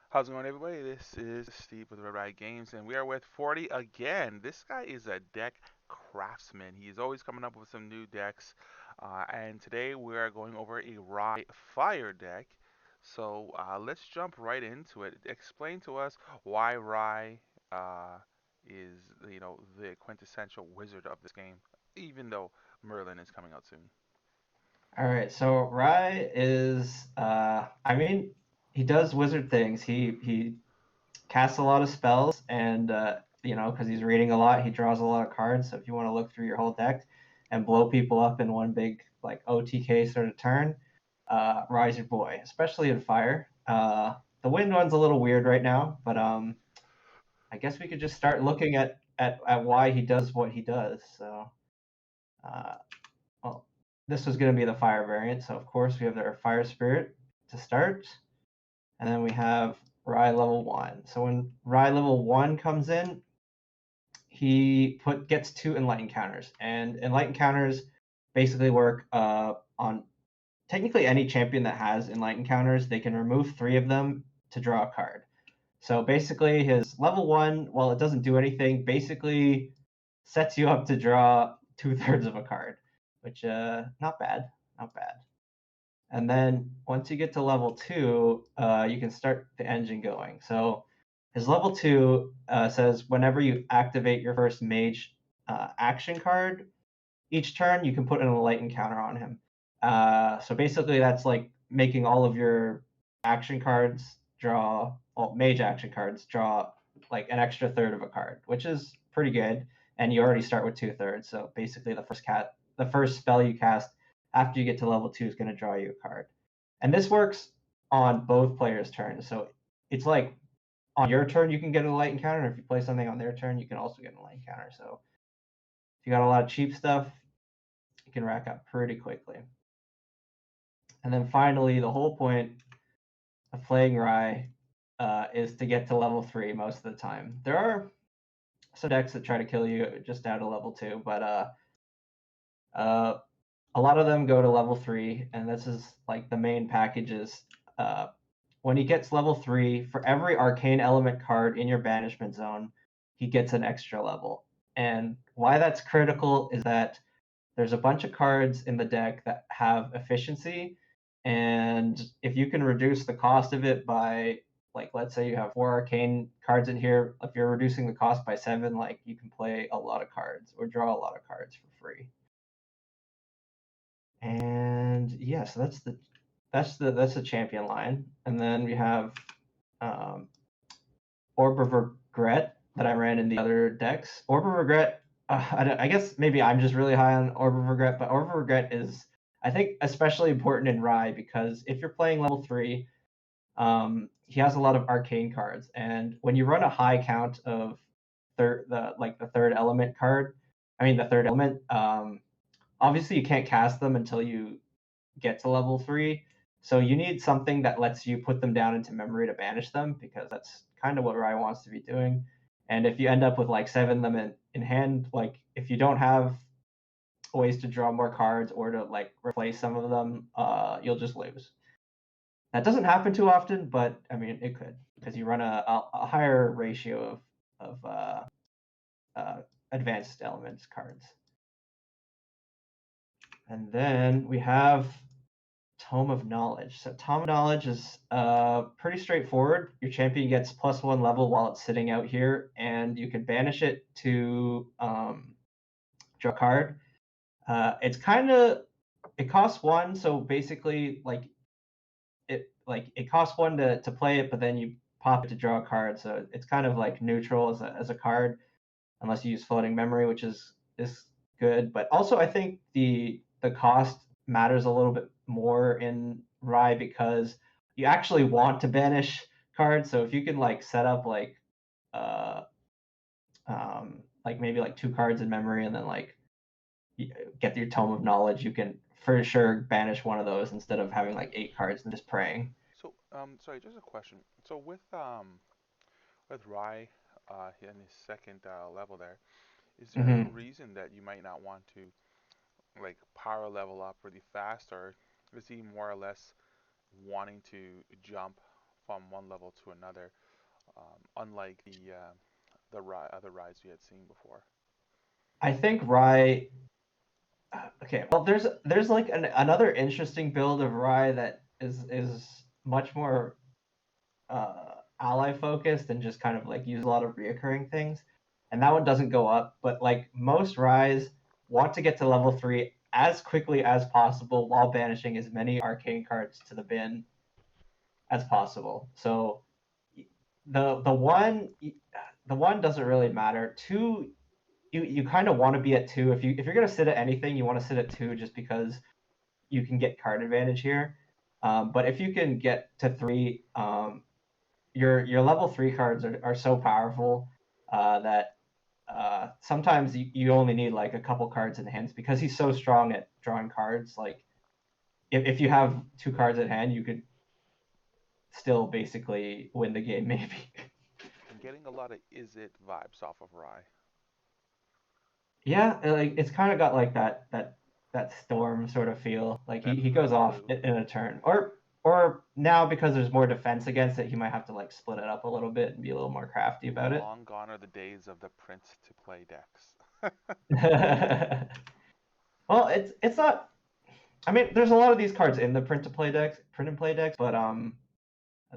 How's it going, everybody? This is Steve with Rai Games, and we are with 40 again. This guy is a deck craftsman. He is always coming up with some new decks, and today we are going over a Rai Fire deck. So let's jump right into it. Explain to us why Rai is, the quintessential wizard of this game, even though Merlin is coming out soon. All right, so Rai is, I mean, he does wizard things. He casts a lot of spells, and because he's reading a lot, he draws a lot of cards. So if you want to look through your whole deck and blow people up in one big like OTK sort of turn, Rai's your boy, especially in fire. The wind one's a little weird right now, but I guess we could just start looking at why he does what he does. So. Uh, well, this was going to be the fire variant, so of course we have our fire spirit to start, and then we have Rai level 1. So when Rai level 1 comes in, he gets 2 enlightened counters, and enlightened counters basically work on technically any champion that has enlightened counters. They can remove 3 of them to draw a card. So basically, his level 1, while it doesn't do anything, basically sets you up to draw 2/3 of a card, which not bad, not bad. And then once you get to level 2, you can start the engine going. So his level 2 says whenever you activate your first mage action card each turn, you can put an enlightened counter on him. So basically, that's like making all of your action cards draw, well, mage action cards draw like an extra third of a card, which is pretty good. And you already start with 2/3. So basically, the first spell you cast after you get to level 2 is going to draw you a card. And this works on both players' turns. So it's like on your turn you can get a light encounter, and if you play something on their turn, you can also get a light encounter. So if you got a lot of cheap stuff, you can rack up pretty quickly. And then finally, the whole point of playing Rai is to get to level 3 most of the time. There are some decks that try to kill you just out of level 2, but uh, a lot of them go to level 3, and this is like the main packages. Uh, when he gets level 3, for every arcane element card in your banishment zone, he gets an extra level. And why that's critical is that there's a bunch of cards in the deck that have efficiency, and if you can reduce the cost of it by, like, let's say you have 4 arcane cards in here, if you're reducing the cost by 7, like, you can play a lot of cards or draw a lot of cards for free. And yeah, so that's the champion line. And then we have um, Orb of Regret that I ran in the other decks. Orb of Regret, I guess maybe I'm just really high on Orb of Regret, but Orb of Regret is, I think, especially important in Rai because if you're playing level 3, he has a lot of arcane cards, and when you run a high count of the third element card, I mean the third element, obviously you can't cast them until you get to level 3. So you need something that lets you put them down into memory to banish them because that's kind of what Rai wants to be doing. And if you end up with like 7 of them in hand, like if you don't have ways to draw more cards or to like replace some of them, you'll just lose. That doesn't happen too often, but I mean it could because you run a higher ratio of uh, advanced elements cards. And then we have Tome of Knowledge. So Tome of Knowledge is pretty straightforward. Your champion gets +1 level while it's sitting out here, and you can banish it to draw a card. It's kind of it costs 1, so basically it costs 1 to play it, but then you pop it to draw a card. So it's kind of like neutral as a card, unless you use floating memory, which is good. But also, I think the cost matters a little bit more in Rai because you actually want to banish cards. So if you can like set up uh like maybe like 2 cards in memory and then like get your Tome of Knowledge, you can for sure banish one of those instead of having like 8 cards and just praying. So, sorry, just a question. So with Rai, in his second level there, is there a Hmm. reason that you might not want to like power level up really fast, or is he more or less wanting to jump from one level to another, unlike the other rides we had seen before. I think Rai. Okay, well, there's like another interesting build of Rai that is much more ally focused and just kind of like use a lot of reoccurring things, and that one doesn't go up. But like most Rais want to get to level 3 as quickly as possible while banishing as many arcane cards to the bin as possible. So the one the one doesn't really matter. Two, you kind of want to be at 2. If you're gonna sit at anything, you want to sit at 2 just because you can get card advantage here. But if you can get to 3, your level 3 cards are so powerful that sometimes you only need like a couple cards in hands because he's so strong at drawing cards. Like if you have 2 cards at hand, you could still basically win the game maybe. I'm getting a lot of is it vibes off of Rai. Yeah, like it's kind of got like that storm sort of feel. Like That he goes off blue, in a turn, or now because there's more defense against it, he might have to like split it up a little bit and be a little more crafty about it. long gone are the days of the print to play decks. Well, it's not. I mean, there's a lot of these cards in the print and play decks, but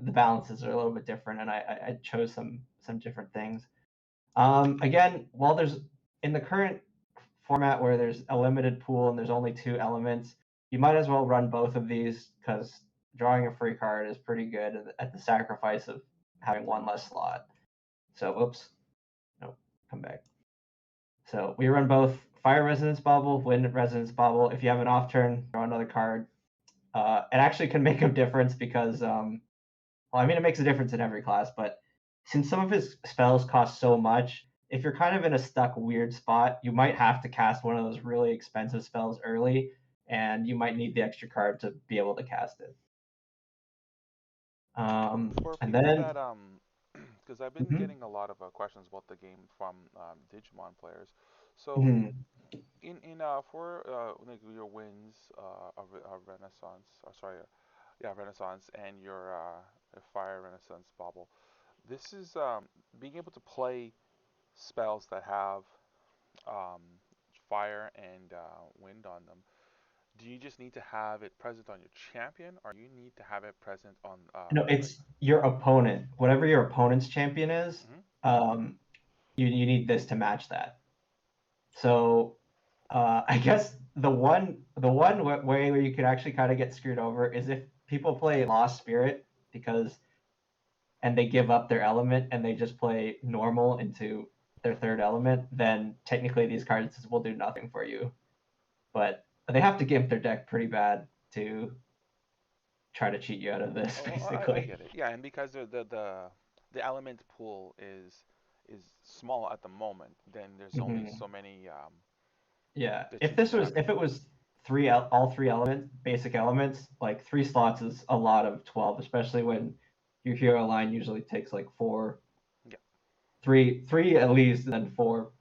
the balances are a little bit different, and I chose some different things. Again, while there's in the current format where there's a limited pool and there's only 2 elements, you might as well run both of these because drawing a free card is pretty good at the sacrifice of having one less slot. So, oops, no, come back. So we run both Fire Resonance Bauble, Wind Resonance Bauble. If you have an off turn, draw another card. It actually can make a difference because, well, I mean, it makes a difference in every class, but since some of his spells cost so much, if you're kind of in a stuck weird spot, you might have to cast one of those really expensive spells early, and you might need the extra card to be able to cast it. For And people then, that because I've been mhm, getting a lot of questions about the game from Digimon players. So mhm, in for like your wins of Renaissance, sorry, yeah, Renaissance and your Fire Renaissance Bauble. This is being able to play spells that have um, fire and wind on them. Do you just need to have it present on your champion, or you need to have it present on no, like? it's your opponent. Whatever your opponent's champion is, Mhm. um, you need this to match that. So I guess the one way where you could actually kind of get screwed over is if people play Lost Spirit because and they give up their element and they just play normal into their third element, then technically these cards will do nothing for you. But they have to gimp their deck pretty bad to try to cheat you out of this, Oh, I basically. get it. Yeah, and because the element pool is small at the moment, then there's only Mm-hmm. so many Yeah, that you can have. if it was all 3 elements, basic elements, like 3 slots is a lot of 12, especially when your hero line usually takes like 4, Yeah, 3 at least, and then 4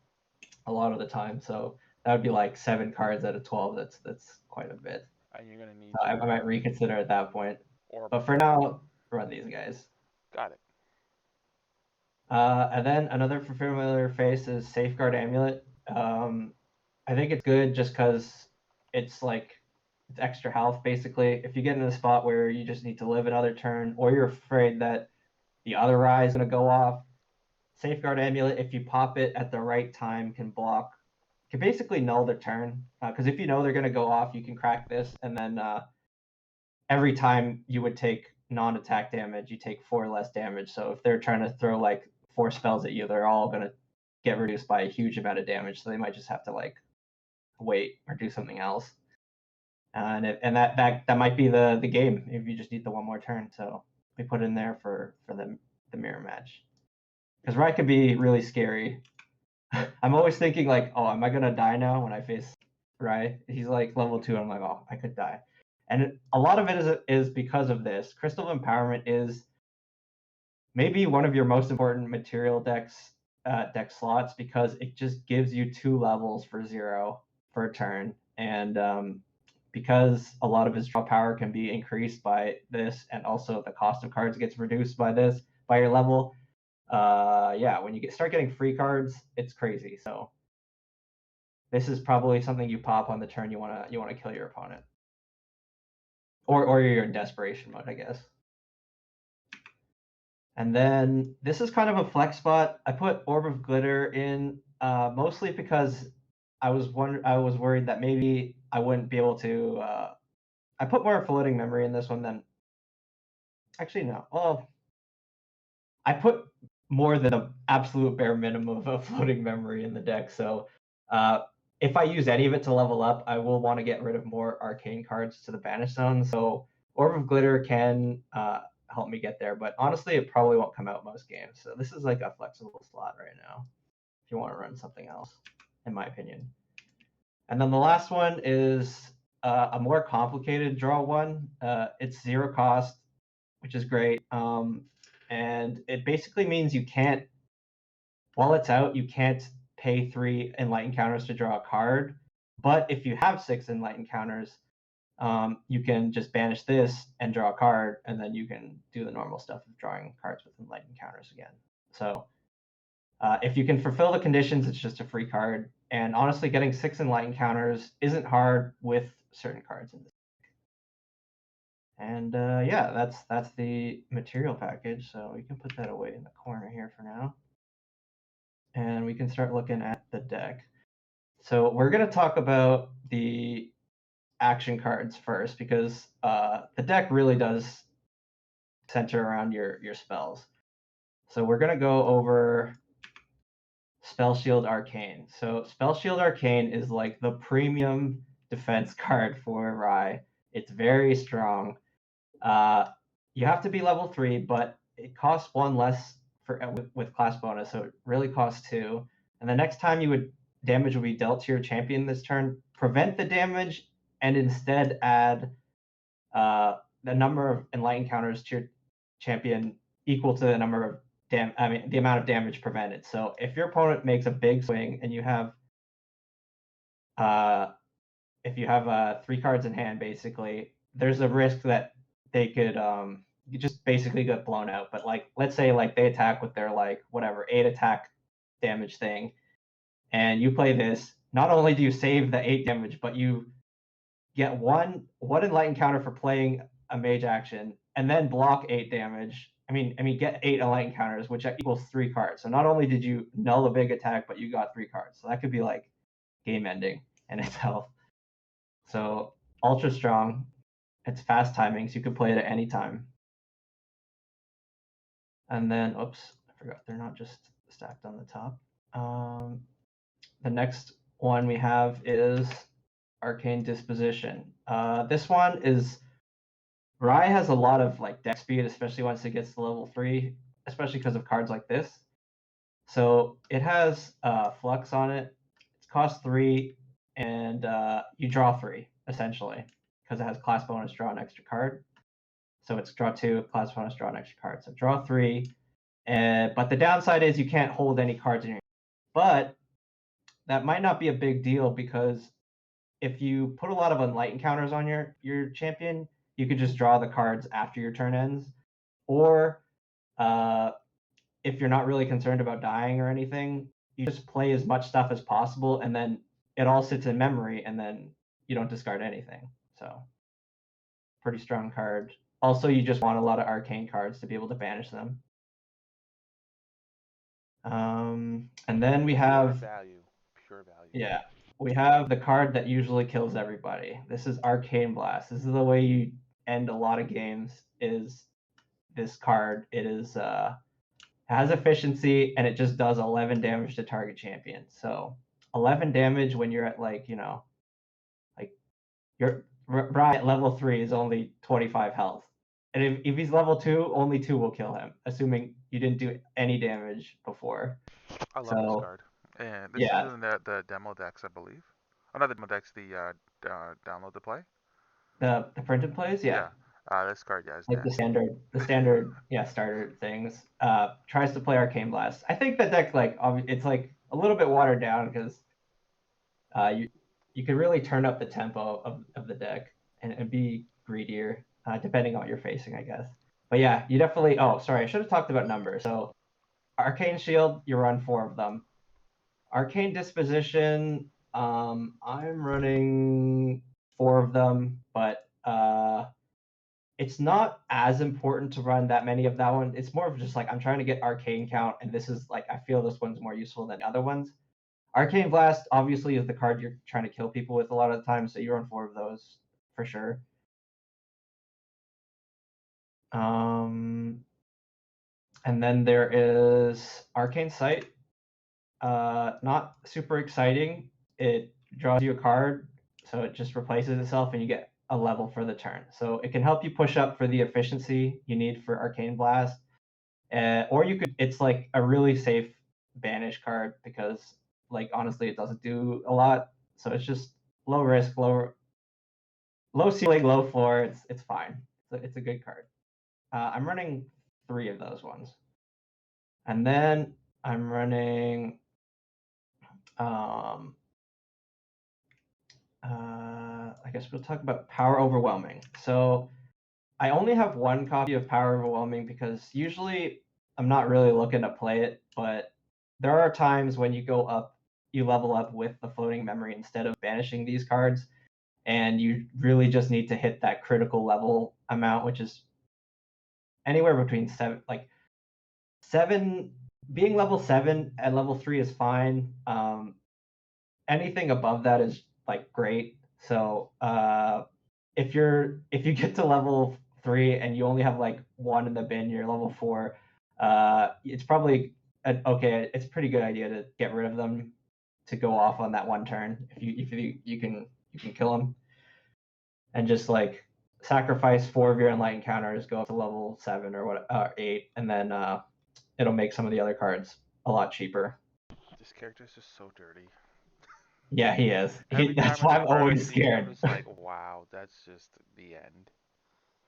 a lot of the time. So that would be like 7 cards out of 12. That's quite a bit. and you're gonna need So I your might reconsider at that point. orb But for pool. now, run these guys. Got it. And then another familiar face is Safeguard Amulet. I think it's good just because it's like it's extra health basically. If you get in a spot where you just need to live another turn, or you're afraid that the other eye is gonna go off, Safeguard Amulet, if you pop it at the right time, can basically null the turn. Because if you know they're gonna go off, you can crack this, and then every time you would take non-attack damage, you take 4 less damage. So if they're trying to throw like 4 spells at you, they're all gonna get reduced by a huge amount of damage. So they might just have to like wait or do something else. And that might be the game if you just need the one more turn. So we put in there for the mirror match because Rai could be really scary. I'm always thinking like, oh, am I gonna die now when I face Rai? He's like level 2. I'm like, oh, I could die. And a lot of it is because of this. Crystal Empowerment is maybe one of your most important material deck slots because it just gives you 2 levels for 0 for a turn, and because a lot of his draw power can be increased by this, and also the cost of cards gets reduced by this by your level. Yeah, when you start getting free cards, it's crazy. So this is probably something you pop on the turn you wanna kill your opponent, or you're in desperation mode, I guess. And then this is kind of a flex spot. I put Orb of Glitter in mostly because I was worried that maybe I wouldn't be able to. I put more floating memory in this one than actually no. Well, I put more than the absolute bare minimum of floating memory in the deck. So uh, if I use any of it to level up, I will want to get rid of more arcane cards to the banish zone. So Orb of Glitter can help me get there, but honestly, it probably won't come out most games. So this is like a flexible slot right now if you want to run something else, in my opinion. And then the last one is a more complicated draw one. It's 0 cost, which is great. And it basically means you can't, while it's out, you can't pay 3 enlightened counters to draw a card. But if you have 6 enlightened counters, you can just banish this and draw a card, and then you can do the normal stuff of drawing cards with enlightened counters again. So if you can fulfill the conditions, it's just a free card. And honestly, getting 6 enlightened counters isn't hard with certain cards in this. And yeah, that's the material package. So we can put that away in the corner here for now. And we can start looking at the deck. So we're going to talk about the action cards first, because the deck really does center around your spells. So we're going to go over Spell Shield Arcane. So Spell Shield Arcane is like the premium defense card for Rai. It's very strong. You have to be level 3, but it costs 1 less for with class bonus, so it really costs 2. And the next time damage would be dealt to your champion this turn, prevent the damage and instead add the number of enlightened counters to your champion equal to the number of the amount of damage prevented. So if your opponent makes a big swing and you have if you have 3 cards in hand, basically, there's a risk that they could you just basically get blown out. But like, let's say like they attack with their like whatever 8 attack damage thing, and you play this. Not only do you save the 8 damage, but you get one enlightened counter for playing a mage action, and then block 8 damage. I mean, get 8 enlightened counters, which equals 3 cards. So not only did you null a big attack, but you got 3 cards. So that could be like game ending in itself. So ultra strong. It's fast timing, so you can play it at any time. And then, oops, I forgot they're not just stacked on the top. The next one we have is Arcane Disposition. This one is Rai has a lot of like deck speed, especially once it gets to level 3, especially because of cards like this. So it has Flux on it. It's cost 3, and you draw 3 essentially, because it has class bonus, draw an extra card. So it's draw 2, class bonus, draw an extra card. So draw 3. But the downside is you can't hold any cards in your hand. But that might not be a big deal, because if you put a lot of enlightened counters on your champion, you could just draw the cards after your turn ends. Or if you're not really concerned about dying or anything, you just play as much stuff as possible, and then it all sits in memory, and then you don't discard anything. So pretty strong card. Also, you just want a lot of arcane cards to be able to banish them. And then we have pure value. Yeah, we have the card that usually kills everybody. This is Arcane Blast. This is the way you end a lot of games. Is this card? It is has efficiency, and it just does 11 damage to target champion. So 11 damage when you're at like like you're right at level 3 is only 25 health. And if he's level 2, only 2 will kill him, assuming you didn't do any damage before. I love this So card. And this is yeah, in the demo decks, I believe. Oh, not the demo decks, the download to play. the printed plays, yeah. Yeah. This card, yeah, is Like nasty. the standard yeah starter things. Tries to play Arcane Blast. I think the deck like it's like a little bit watered down, because you you could really turn up the tempo of the deck and be greedier, depending on what you're facing, I guess. But yeah, you definitely. Oh, sorry, I should have talked about numbers. So Arcane Shield, you run 4 of them. Arcane Disposition, I'm running 4 of them, but it's not as important to run that many of that one. It's more of just like I'm trying to get arcane count, and this is like I feel this one's more useful than the other ones. Arcane Blast obviously is the card you're trying to kill people with a lot of the time, so you run 4 of those for sure. Um, and then there is Arcane Sight. Not super exciting. It draws you a card, so it just replaces itself, and you get a level for the turn. So it can help you push up for the efficiency you need for Arcane Blast. Or you could, it's like a really safe banish card because, like, honestly, it doesn't do a lot. So it's just low risk, low ceiling, low floor. It's fine. It's a good card. I'm running 3 of those ones, and then I'm running um, I guess we'll talk about Power Overwhelming. So I only have 1 copy of Power Overwhelming because usually I'm not really looking to play it, but there are times when you go up, you level up with the floating memory instead of banishing these cards, and you really just need to hit that critical level amount, which is anywhere between 7. Being level 7 and level 3 is fine. Anything above that is like great. So if you get to level 3 and you only have like 1 in the bin, you're level 4. It's probably okay. It's a pretty good idea to get rid of them to go off on that one turn if you can kill them and just like sacrifice 4 of your enlightened counters, go up to level 7 or 8, and then it'll make some of the other cards a lot cheaper. This character is just so dirty. Yeah, he is. Every That's time why there's a I'm card I always see, I'm scared. just like, wow, that's just the end.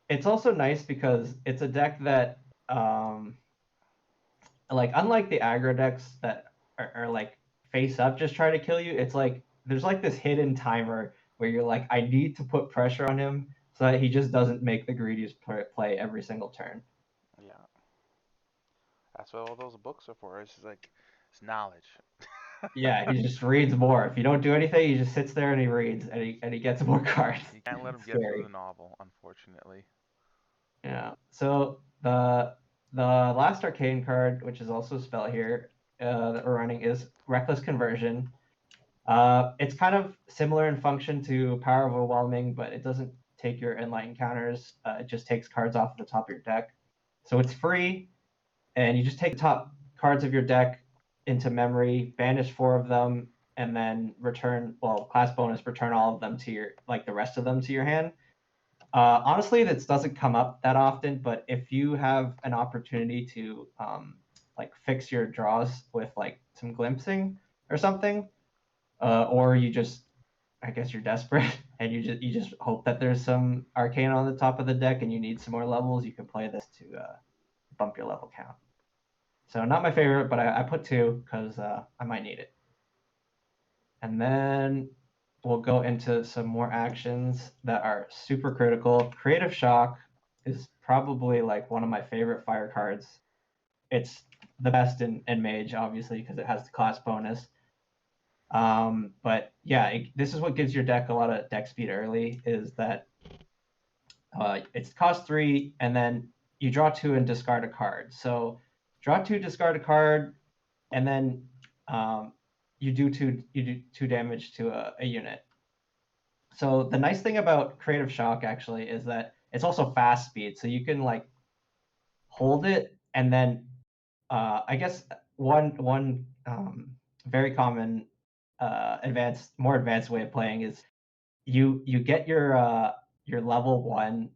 It's also nice because it's a deck that, like, unlike the aggro decks that are like face up, just try to kill you. It's like there's like this hidden timer where you're like, I need to put pressure on him so that he just doesn't make the greediest play every single turn. Yeah, that's what all those books are for. It's just like, it's knowledge. Yeah, he just reads more. If you don't do anything, he just sits there and he reads and he gets more cards. You can't let It's him get through scary. the novel, unfortunately. Yeah. So the last arcane card, which is also a spell here, that we're running is Reckless Conversion. It's kind of similar in function to Power Overwhelming, but it doesn't take your enlightened counters. It just takes cards off the top of your deck. So it's free, and you just take the top cards of your deck into memory, banish 4 of them, and then return, well, class bonus, return all of them to your, like the rest of them to your hand. Honestly, this doesn't come up that often, but if you have an opportunity to like fix your draws with like some glimpsing or something, or you just, I guess you're desperate and you just hope that there's some arcane on the top of the deck and you need some more levels, you can play this to bump your level count. So not my favorite, but I put 2 because I might need it. And then we'll go into some more actions that are super critical. Creative Shock is probably like one of my favorite fire cards. It's the best in Mage, obviously, because it has the class bonus. But yeah, this is what gives your deck a lot of deck speed early, is that it's cost 3, and then you draw 2 and discard a card. So draw 2, discard a card, and then you do 2 damage to a unit. So the nice thing about Creative Shock actually is that it's also fast speed, so you can like hold it and then I guess one very common more advanced way of playing is you get your level 1,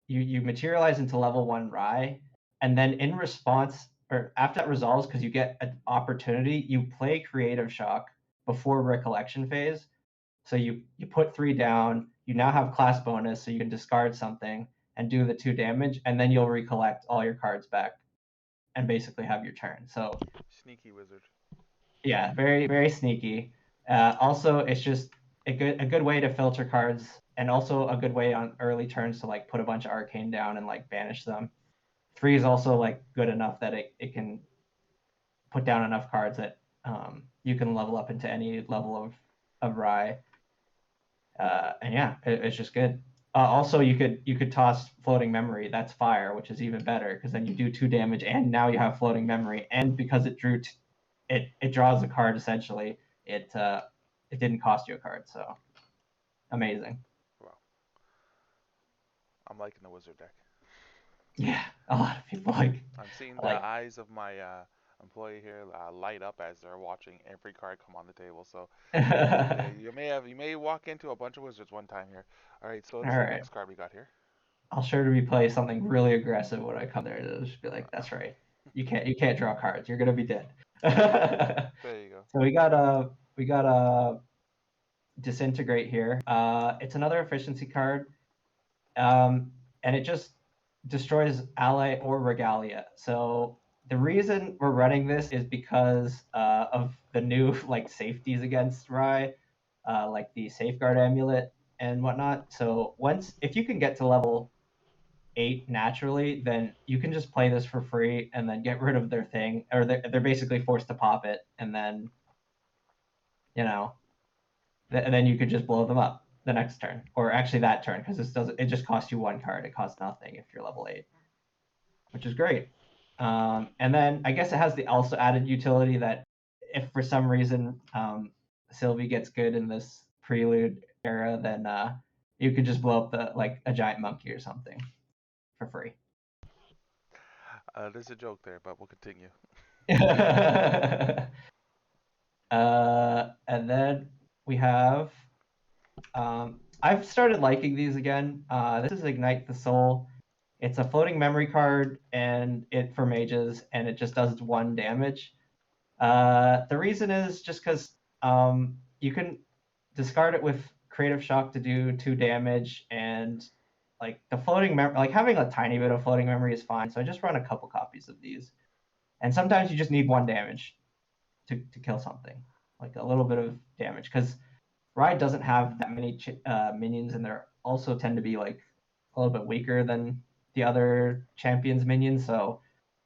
you materialize into level 1 Rai, and then in response or after that resolves, because you get an opportunity, you play Creative Shock before Recollection phase. So you put 3 down. You now have class bonus, so you can discard something and do the 2 damage, and then you'll recollect all your cards back and basically have your turn. So Sneaky wizard. yeah, very very sneaky. Also, it's just a good way to filter cards, and also a good way on early turns to like put a bunch of arcane down and like banish them. 3 is also like good enough that it can put down enough cards that you can level up into any level of Rai. And yeah, it's just good. Also, you could toss floating memory. That's fire, which is even better because then you do 2 damage, and now you have floating memory. And because it drew, it draws a card essentially. It didn't cost you a card, so amazing. Wow, I'm liking the wizard deck. Yeah, a lot of people like I'm seeing the like. eyes of my employee here light up as they're watching every card come on the table. So you may walk into a bunch of wizards one time here. All right, so All let's see the right, next card we got here. I'll sure to be play something really aggressive when I come there to just be like, Uh, that's right. You can't draw cards. You're gonna be dead. there you go. So we got a disintegrate here. It's another efficiency card, and it just destroys ally or regalia. So the reason we're running this is because of the new like safeties against Rai, like the safeguard amulet and whatnot. So once if you can get to level 8 naturally, then you can just play this for free and then get rid of their thing, or they're basically forced to pop it, and then you know, and then you could just blow them up the next turn, or actually that turn, because this doesn't. It just costs you 1 card. It costs nothing if you're level 8, which is great. And then I guess it has the also added utility that if for some reason Sylvie gets good in this prelude era, then you could just blow up the like a giant monkey or something for free. There's a joke there, but we'll continue. And then we have. I've started liking these again. This is Ignite the Soul. It's a floating memory card, and it for mages, and it just does 1 damage. The reason is just because you can discard it with Creative Shock to do 2 damage, and like the floating memory, like having a tiny bit of floating memory is fine. So I just run a couple copies of these, and sometimes you just need 1 damage to kill something, like a little bit of damage, because Ride doesn't have that many minions, and they also tend to be like a little bit weaker than the other champions' minions. So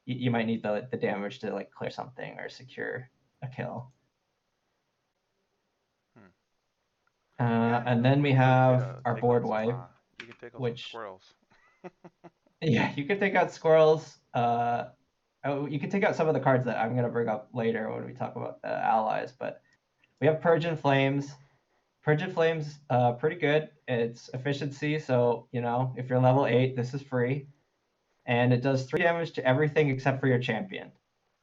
you might need the damage to like clear something or secure a kill. Hmm. Yeah, And then we no real way have to our take out board some. wipe, You can take out some which squirrels. yeah, you can take out squirrels. You can take out some of the cards that I'm gonna bring up later when we talk about the allies. But we have Persian Flames. Persian Flames, pretty good. It's efficiency, so if you're level 8, this is free, and it does 3 damage to everything except for your champion.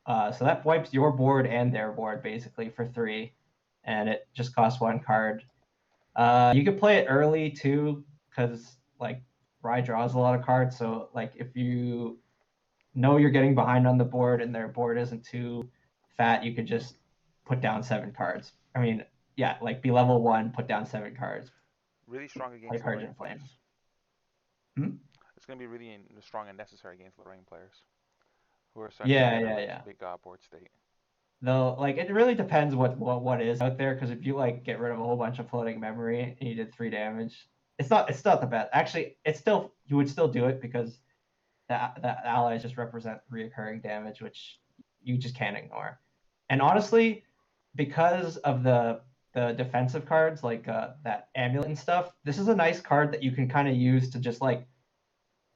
So that wipes your board and their board basically for 3, and it just costs 1 card. You could play it early too, because like Rye draws a lot of cards. So like if you know you're getting behind on the board and their board isn't too fat, you could just put down 7 cards. I mean, yeah, like be level 1, put down 7 cards, Really strong play against Lorraine Persian players. Flames. Hmm? It's going to be really strong and necessary against Lorraine players who are starting to Yeah, get a yeah, really yeah. big board state. Though, like, it really depends what is out there. Because if you like get rid of a whole bunch of floating memory and you did 3 damage, it's not the best. Actually, it's still you would still do it because the allies just represent reoccurring damage, which you just can't ignore. And honestly, because of the defensive cards like that amulet and stuff, this is a nice card that you can kind of use to just like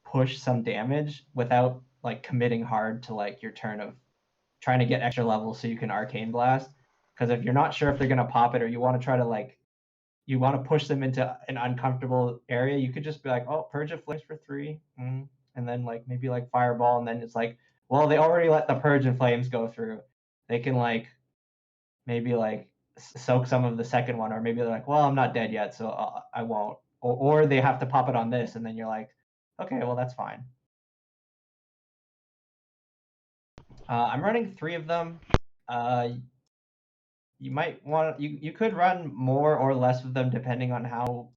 push some damage without like committing hard to like your turn of trying to get extra levels so you can arcane blast. Because if you're not sure if they're gonna pop it, or you want to try to like you want to push them into an uncomfortable area, you could just be like, oh, Purge of Flames for 3, and then like maybe like Fireball, and then it's like, well, they already let the Purge and Flames go through. They can like maybe like soak some of the second one, or maybe they're like, well, I'm not dead yet, so I won't. Or they have to pop it on this, and then you're like, okay, well that's fine. I'm running 3 of them. Uh, you might want you could run more or less of them depending on how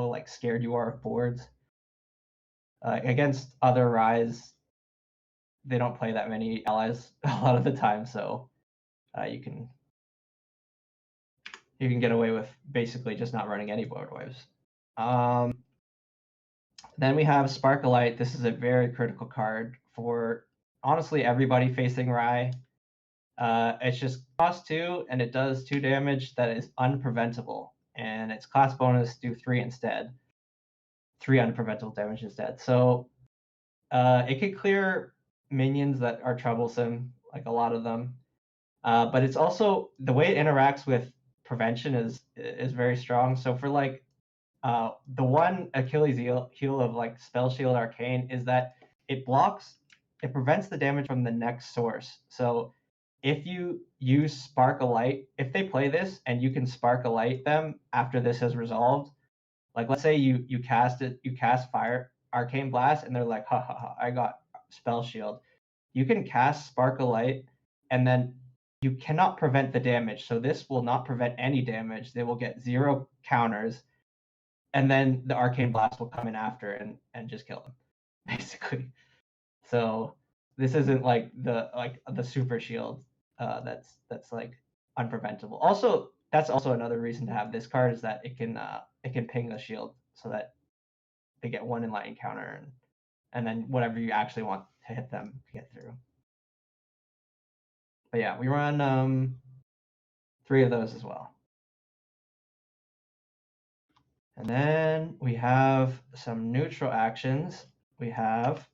like scared you are of boards. Against other Rise, they don't play that many allies a lot of the time, so you can you can get away with basically just not running any board waves. Then we have Sparklight. This is a very critical card for honestly everybody facing Rai. It's just cost 2, and it does 2 damage that is unpreventable. And its class bonus do 3 instead. 3 unpreventable damage instead. So it can clear minions that are troublesome, like a lot of them. But it's also the way it interacts with prevention is very strong. So for like the one Achilles heel of like Spell Shield Arcane is that it prevents the damage from the next source. So if you use Spark a Light, if they play this and you can Spark a Light them after this has resolved, like let's say you cast Fire Arcane Blast and they're like, ha ha ha, I got Spell Shield. You can cast Spark a Light and then you cannot prevent the damage. So this will not prevent any damage. They will get 0 counters, and then the Arcane Blast will come in after and just kill them, basically. So this isn't like the Super Shield that's like unpreventable. Also, that's also another reason to have this card is that it can ping the shield so that they get 1 in light encounter and then whatever you actually want to hit them get through. But yeah, we run 3 of those as well. And then we have some neutral actions. We have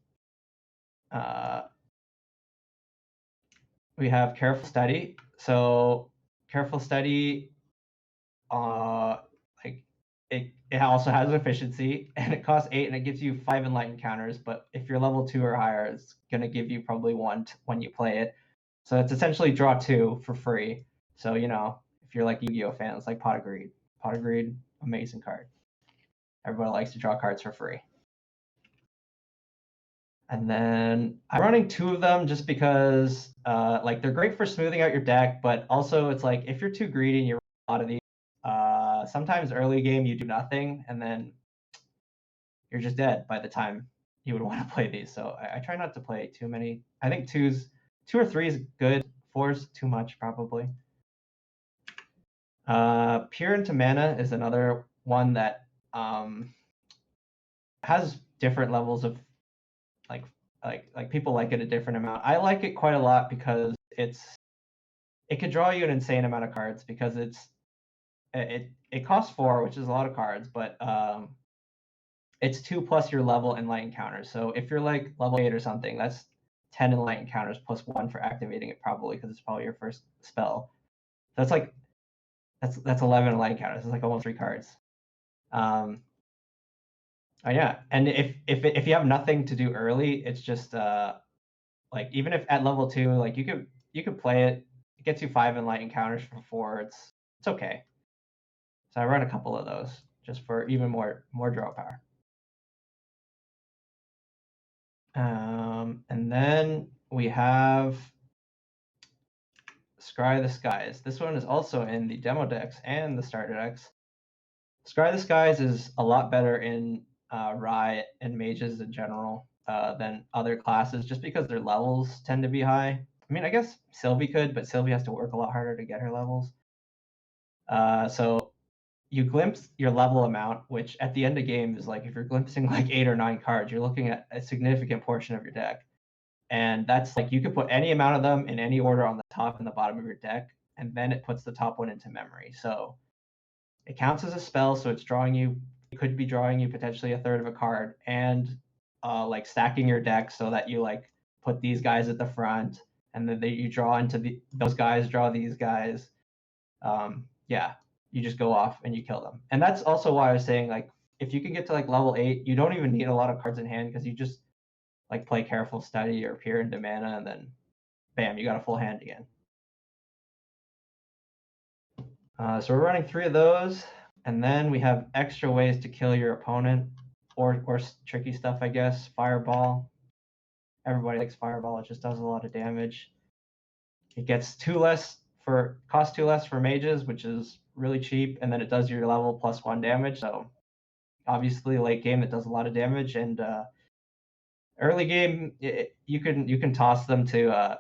Careful Study. So Careful Study, like it also has an efficiency, and it costs 8, and it gives you 5 enlightened counters. But if you're level 2 or higher, it's gonna give you probably 1 when you play it. So it's essentially draw 2 for free. So if you're like Yu-Gi-Oh fan, it's like Pot of Greed. Pot of Greed, amazing card. Everybody likes to draw cards for free. And then I'm running 2 of them just because like they're great for smoothing out your deck, but also it's like if you're too greedy and you run a lot of these, sometimes early game you do nothing and then you're just dead by the time you would want to play these. So I try not to play too many. I think 2 or 3 is good. 4 is too much probably. Peer into Mana is another one that has different levels of like people like it a different amount. I like it quite a lot because it could draw you an insane amount of cards because it costs 4, which is a lot of cards, but it's 2 plus your level in light encounters. So if you're like level 8 or something, that's 10 in light encounters plus 1 for activating it probably because it's probably your first spell. That's 11 in light encounters. It's like almost 3 cards. Yeah, and if you have nothing to do early, it's just like even if at level 2, like you could play it. It gets you 5 in light encounters for 4. It's okay. So I run a couple of those just for even more draw power. And then we have Scry the Skies. This one is also in the demo decks and the starter decks. Scry the Skies is a lot better in Rai and mages in general than other classes, just because their levels tend to be high. I mean, I guess Sylvie could, but Sylvie has to work a lot harder to get her levels. So you glimpse your level amount, which at the end of game is like if you're glimpsing like 8 or 9 cards, you're looking at a significant portion of your deck. And that's like you could put any amount of them in any order on the top and the bottom of your deck, and then it puts the top one into memory. So it counts as a spell, so it's drawing you. It could be drawing you potentially a third of a card, and like stacking your deck so that you like put these guys at the front, and then you draw into those guys, draw these guys. Yeah, you just go off and you kill them. And that's also why I was saying like if you can get to like level 8, you don't even need a lot of cards in hand because you just like play Careful Study or Peer into Mana, and then bam, you got a full hand again. So we're running 3 of those, and then we have extra ways to kill your opponent, or tricky stuff, I guess. Fireball. Everybody likes Fireball. It just does a lot of damage. It gets costs 2 less for mages, which is really cheap, and then it does your level plus 1 damage. So obviously, late game, it does a lot of damage, and early game, you can toss them to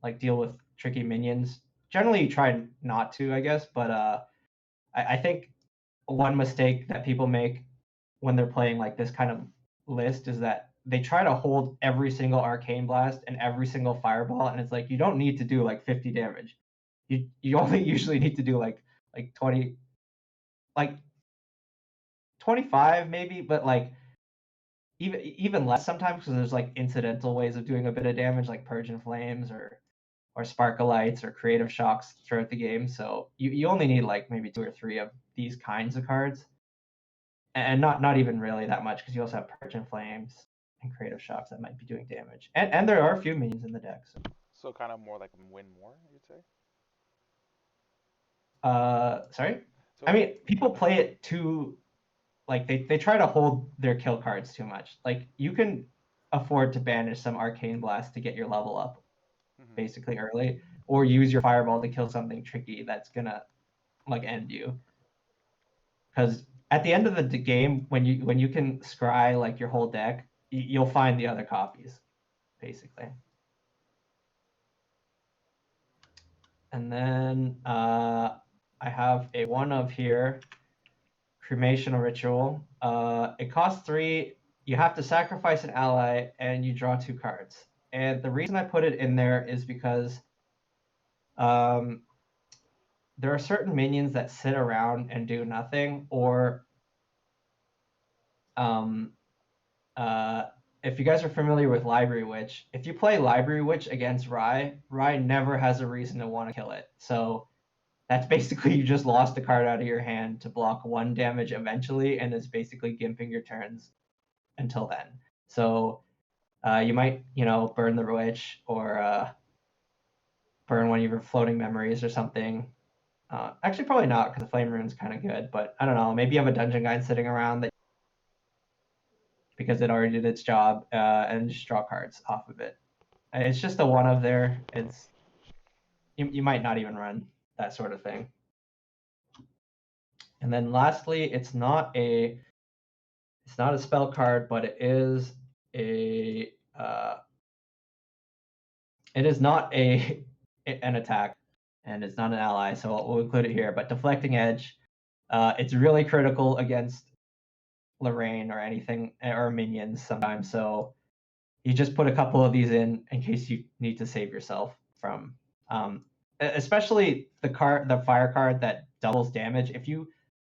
like deal with tricky minions. generally you try not to, I guess, but I think one mistake that people make when they're playing like this kind of list is that they try to hold every single arcane blast and every single fireball, and it's like you don't need to do like 50 damage. You only usually need to do like 20, like 25 maybe, but like even less sometimes because there's like incidental ways of doing a bit of damage, like Persian Flames or Sparklights or Creative Shocks throughout the game. So you only need like maybe 2 or 3 of these kinds of cards, and not even really that much because you also have Persian Flames and Creative Shocks that might be doing damage, and there are a few minions in the deck. So So kind of more like win more, you'd say. sorry, I So mean people play it too, like they try to hold their kill cards too much. Like you can afford to banish some Arcane Blast to get your level up mhm. basically early, or use your Fireball to kill something tricky that's gonna like end you. Because at the end of the game, when you can scry like your whole deck, you'll find the other copies basically. And then I have a one of here, Cremation Ritual. It costs 3. You have to sacrifice an ally, and you draw 2 cards. And the reason I put it in there is because um, there are certain minions that sit around and do nothing, or um, uh, if you guys are familiar with Library Witch, if you play Library Witch against Rai never has a reason to want to kill it. So that's basically you just lost a card out of your hand to block 1 damage eventually, and it's basically gimping your turns until then. So you might, burn the witch or burn one of your floating memories or something. Actually, probably not because the flame rune's kind of good, but I don't know. Maybe you have a dungeon guide sitting around that because it already did its job, and just draw cards off of it. It's just a one of there. It's you might not even run that sort of thing. And then lastly, it's not a spell card, but a uh, it is not an attack, and it's not an ally, so we'll include it here. But Deflecting Edge, it's really critical against Lorraine or anything or minions sometimes. So you just put a couple of these in case you need to save yourself from, especially the fire card that doubles damage. If you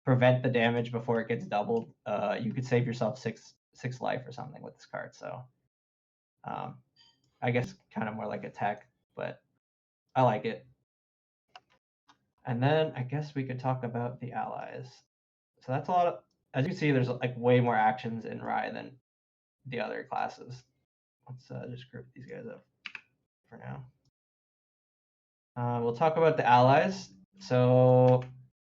prevent the damage before it gets doubled, you could save yourself six life or something with this card. So um, I guess kind of more like a tech, but I like it. And then I guess we could talk about the allies. So that's a lot of, as you can see, there's like way more actions in Rai than the other classes. Let's just group these guys up for now. We'll talk about the allies. So,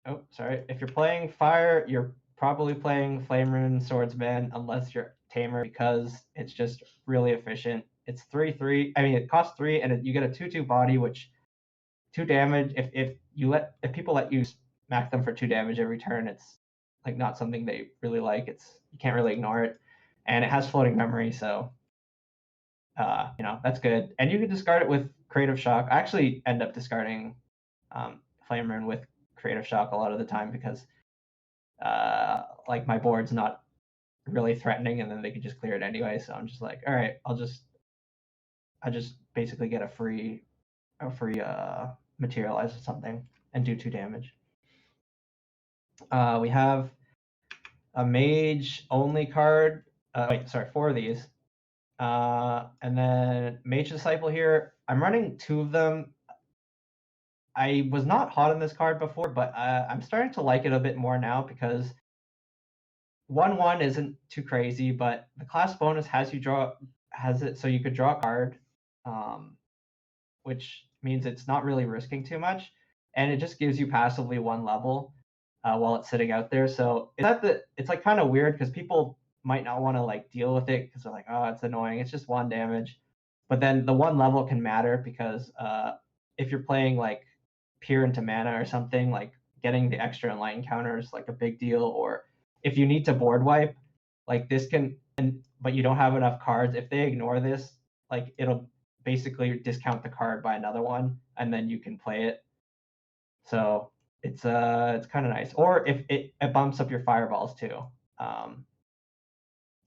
oh, sorry. If you're playing fire, you're probably playing Flame Rune Swordsman unless you're Tamer because it's just really efficient. It's 3/3. I mean, it costs 3, and you get a 2/2 body, which 2 damage. If people let you smack them for 2 damage every turn, it's like not something they really like. You can't really ignore it, and it has floating memory, so that's good. And you can discard it with Creative Shock. I actually end up discarding Flame Rune with Creative Shock a lot of the time because like my board's not really threatening, and then they can just clear it anyway. So I'm just like, all right, I just basically get a free materialize or something and do 2 damage. We have a mage only card. Wait, sorry, 4 of these. And then Mage Disciple here. I'm running 2 of them. I was not hot on this card before, but I'm starting to like it a bit more now because 1/1 isn't too crazy, but the class bonus has it so you could draw a card, um, which means it's not really risking too much, and it just gives you passively 1 level while it's sitting out there. So it's like kind of weird because people might not want to like deal with it because they're like, oh, it's annoying. It's just 1 damage, but then the 1 level can matter because if you're playing like peer into mana or something, like getting the extra enlighten counter is like a big deal. Or if you need to board wipe, like this but you don't have enough cards. If they ignore this, like it'll basically discount the card by another one, and then you can play it. So it's kind of nice. Or if it bumps up your fireballs too. Um,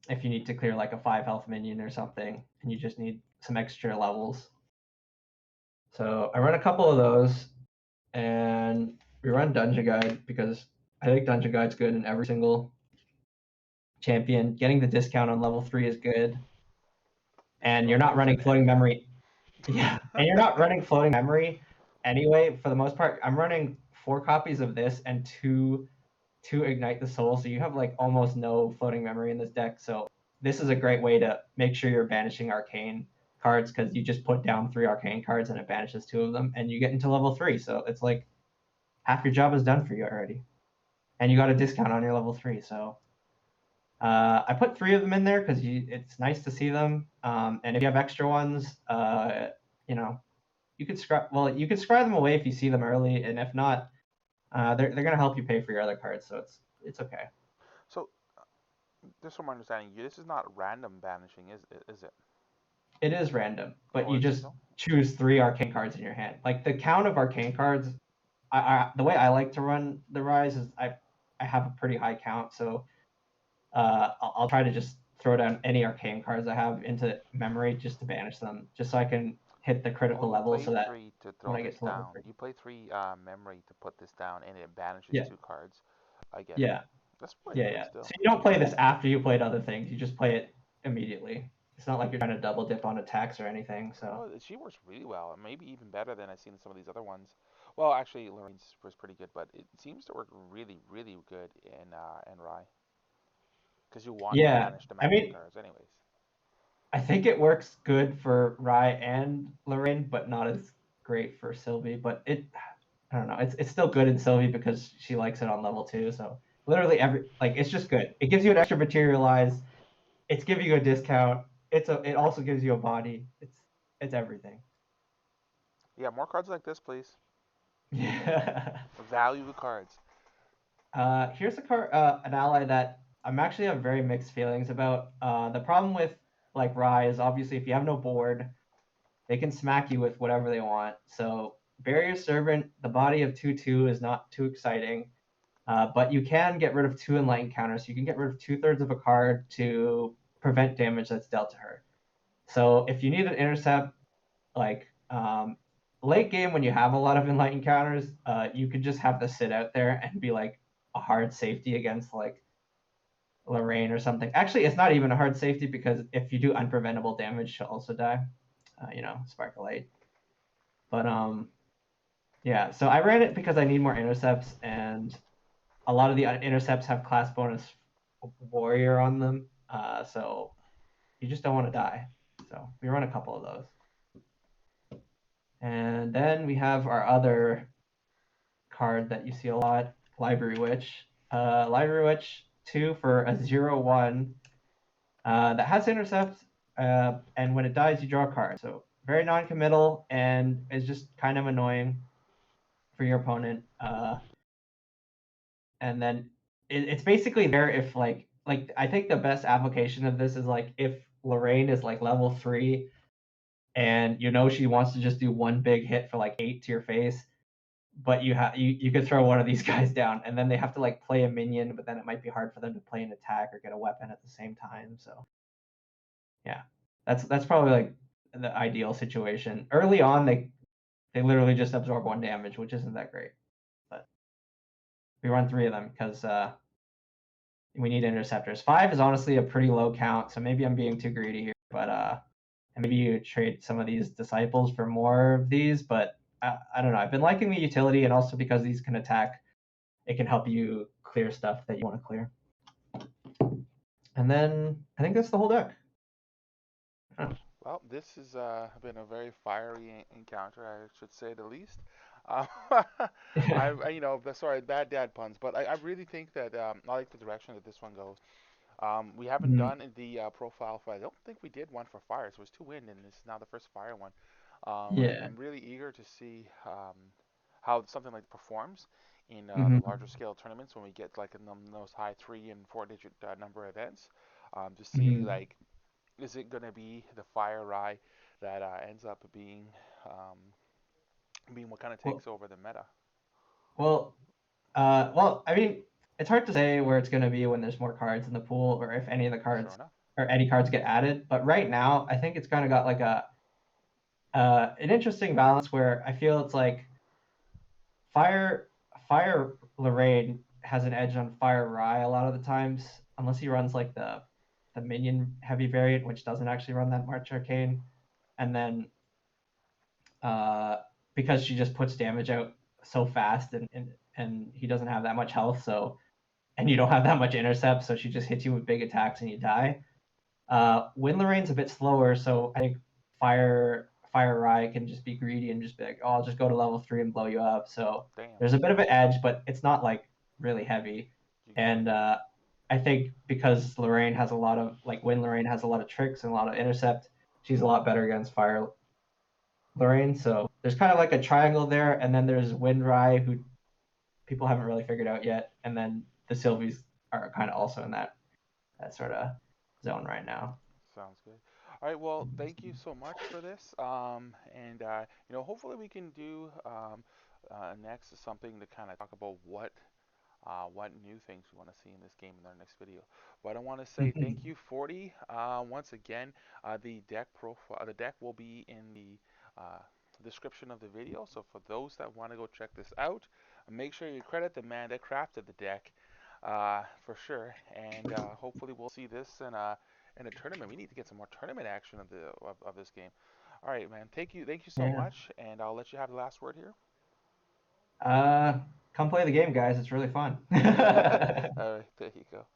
if you need to clear like a 5 health minion or something, and you just need some extra levels. So I run a couple of those, and we run Dungeon Guide because I think Dungeon Guide's good in every single champion. Getting the discount on level 3 is good, and you're Well, not there's running an floating endgame. memory. Yeah, and you're not running floating memory anyway. For the most part, I'm running 4 copies of this and two ignite the soul, so you have like almost no floating memory in this deck. So this is a great way to make sure you're banishing arcane cards because you just put down 3 arcane cards and it banishes 2 of them, and you get into level 3. So it's like half your job is done for you already, and you got a discount on your level 3. So I put 3 of them in there because it's nice to see them. And if you have extra ones, you know, you could scry them away if you see them early, and if not, they're gonna help you pay for your other cards. So it's okay. So, just from my understanding, this is not random banishing, is it? It is random, but Oh, you is it just though? choose 3 arcane cards in your hand. Like the count of arcane cards, the way I like to run the rise is I have a pretty high count, so I'll try to just throw down any arcane cards I have into memory just to banish them, just so I can hit the Oh, critical you level, play so that three to when throw I get this to level down. 3. You play three memory to put this down, and it banishes Yeah, 2 cards. I get it. yeah, That's pretty yeah, good yeah. still. So you don't play this after you played other things. You just play it immediately. It's not like you're trying to double dip on attacks or anything. So Oh, she works really well, and maybe even better than I've seen in some of these other ones. Well, actually, Lorraine's was pretty good, but it seems to work really, really good in Rye, because you want to yeah, banish the I memory mean, cards anyways. I think it works good for Rai and Lorraine, but not as great for Sylvie. But I don't know. It's still good in Sylvie because she likes it on level 2. So literally it's just good. It gives you an extra materialize. It's giving you a discount. It also gives you a body. It's everything. Yeah, more cards like this, please. Yeah. Value the cards. Here's an ally that I'm actually have very mixed feelings about. The problem with like Rai is obviously if you have no board, they can smack you with whatever they want. So Barrier Servant, the body of 2/2 is not too exciting, but you can get rid of 2 enlightened counters. So you can get rid of 2/3 of a card to prevent damage that's dealt to her. So if you need an intercept, like late game when you have a lot of enlightened counters, you could just have this sit out there and be like a hard safety against like Lorraine or something. Actually, it's not even a hard safety because if you do unpreventable damage, she'll also die. Sparkle Light. But yeah. So I ran it because I need more intercepts, and a lot of the intercepts have class bonus warrior on them. So you just don't want to die. So we run a couple of those. And then we have our other card that you see a lot, Library Witch. Library Witch 2 for a 0/1 that has intercept, and when it dies, you draw a card. So very non-committal and is just kind of annoying for your opponent. And then it's basically there if like I think the best application of this is like if Lorraine is like level 3 and you know she wants to just do one big hit for like 8 to your face, but you could throw one of these guys down and then they have to like play a minion, but then it might be hard for them to play an attack or get a weapon at the same time. So yeah, that's probably like the ideal situation. Early on, they literally just absorb 1 damage, which isn't that great. But we run 3 of them because we need interceptors. 5 is honestly a pretty low count, so maybe I'm being too greedy here. But and maybe you trade some of these disciples for more of these. But I don't know. I've been liking the utility, and also because these can attack, it can help you clear stuff that you want to clear. And then I think that's the whole deck. Huh. Well, this has been a very fiery encounter, I should say the least. Uh, sorry, bad dad puns, but I really think that I like the direction that this one goes. We haven't Mm, done the profile for. I don't think we did one for fire, so it was 2 wind, and this is now the first fire one. yeah. I'm really eager to see how something like performs in the Hmm. larger scale tournaments when we get like in those high 3 and 4 digit number events. To see Hmm. like, is it gonna be the fire rye that ends up being what kind of Well, takes over the meta? Well, I mean, it's hard to say where it's going to be when there's more cards in the pool, or if any of the Sure cards enough. or any cards get added. But right now, I think it's kind of got like a an interesting balance where I feel it's like Fire Fire Lorraine has an edge on Fire Rai a lot of the times, unless he runs like the minion heavy variant, which doesn't actually run that much arcane, and then uh, because she just puts damage out so fast, and he doesn't have that much health, so and you don't have that much intercept, so she just hits you with big attacks and you die. Wind Lorraine's a bit slower, so I think Fire Rai can just be greedy and just be like, oh, I'll just go to level 3 and blow you up. So Damn. there's a bit of an edge, but it's not like really heavy. You got And it. I think because Lorraine has a lot of like Wind Lorraine has a lot of tricks and a lot of intercept, she's a lot better against Fire Lorraine. So there's kind of like a triangle there, and then there's Wind Rai, who people haven't really figured out yet, and then the Sylvies are kind of also in that sort of zone right now. Sounds good. All right. Well, thank you so much for this. And hopefully we can do next is something to kind of talk about what new things we want to see in this game in our next video. But I want to say thank you, 40. Once again, the deck will be in the description of the video. So for those that want to go check this out, make sure you credit the man that crafted the deck, for sure. And hopefully we'll see this in a tournament. We need to get some more tournament action of this game. All right, man. Thank you so Yeah. much, and I'll let you have the last word here. Uh, come play the game, guys. It's really fun. All right, there you go.